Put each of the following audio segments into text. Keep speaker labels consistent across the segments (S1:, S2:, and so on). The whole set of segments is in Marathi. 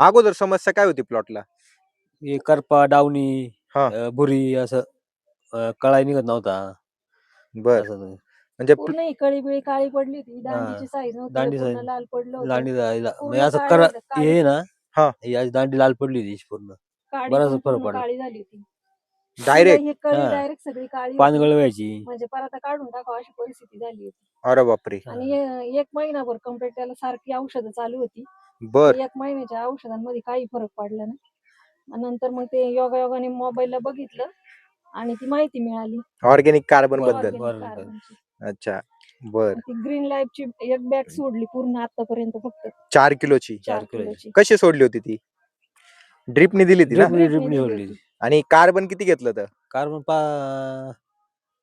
S1: अगोदर समस्या काय होती प्लॉटला?
S2: हे करपा डावणी
S1: हा.
S2: भुरी असं कळाई निघत नव्हता
S1: बर.
S2: असं
S1: म्हणजे
S3: पूर्ण ही कळी बिळी काळी पडली होती.
S2: हा.
S3: दांडीची साईज नव्हती,
S2: दांडी
S3: पूर्ण
S2: size.
S3: लाल पडलं होतं.
S2: दांडी जायला
S3: पूर्ण
S2: म्हणजे असं
S3: काळी होतं, काळी
S2: हे ना
S1: हा.
S2: ही अशी दांडी लाल पडली होती पूर्ण
S3: काळी
S2: बराच
S3: पण
S2: फरक
S3: पूर्ण
S2: पडला.
S3: काळी झाली होती.
S1: डायरेक्ट?
S3: ही कळी
S2: हा.
S3: डायरेक्ट सगळी काळी
S2: पानगळ
S3: होती.
S2: व्हायची.
S3: म्हणजे परत काढून टाकावं अशी परिस्थिती झाली होती.
S1: अरे बापरे.
S3: आणि एक महिनाभर कंप्लीट त्याला सारखी औषधं चालू होती.
S1: बर.
S3: एक महिन्याच्या औषधांमध्ये काही फरक पडला नाही. आणि नंतर मग ते योगायोगाने मोबाईलला बघितलं आणि ती माहिती मिळाली
S1: ऑर्गॅनिक कार्बन बद्दल.
S3: ऑर्गॅनिक कार्बनची.
S1: अच्छा. बर.
S3: ती ग्रीन लाईफची एक बॅग सोडली पूर्ण आतापर्यंत फक्त
S1: 4 किलोची.
S3: 4 किलोची.
S1: कशी सोडली होती ती? ड्रिपनी दिली ती ना?
S2: ड्रिपनी सोडली
S3: होती.
S1: आणि कार्बन किती घेतलं तर?
S2: Carbon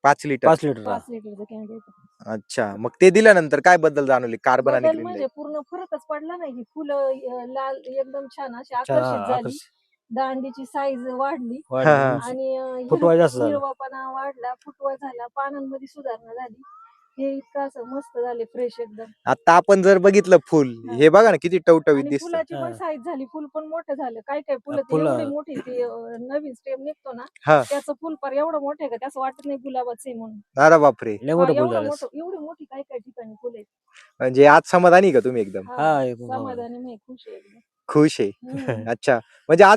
S1: 5 litre.
S2: 5 लिटर
S3: 5 लिटरचं कॅन होतं.
S1: अच्छा. मग ते दिल्यानंतर काय बदल जाणवले कार्बन आणि
S3: बदल
S1: ग्रीन
S3: म्हणजे
S1: लाईफ?
S3: पूर्ण फरकच पडला नाही. ही फुलं लाल एकदम छान अशी आकर्षित झाली. दांडीची साईज वाढली आणि
S2: फुटवा जास्त झाला.
S3: हिरवापणा वाढला, फुटवा झाला, पानांमध्ये सुधारणा झाली. हे इतकं असं मस्त झाले फ्रेश एकदम.
S1: आता आपण जर बघितलं फुल, हे बघा ना किती टवटवीत
S3: आणि
S1: दिसतं.
S3: फुलाची पण साईज झाली, फुल पण मोठं झालं. काय काय फुलं
S2: फुलं-
S3: एवढी मोठी ती नवीन स्टेम निघतो ना,
S1: हा.
S3: त्याचं फुल पर एवढं मोठं आहे का त्याचं वाटत नाही गुलाबाचं आहे म्हणून.
S1: अरे बापरे.
S2: लय मोठं फुल
S3: एवढं
S2: झालं.
S3: मोठं, एवढी मोठी काय काय ठिकाणी फुल आहेत.
S1: म्हणजे आज समाधानी का तुम्ही एकदम?
S2: हा, एकदम
S3: समाधानी मी खुश आहे एकदम.
S1: खुश आहे?
S3: हम्म.
S1: अच्छा. म्हणजे आज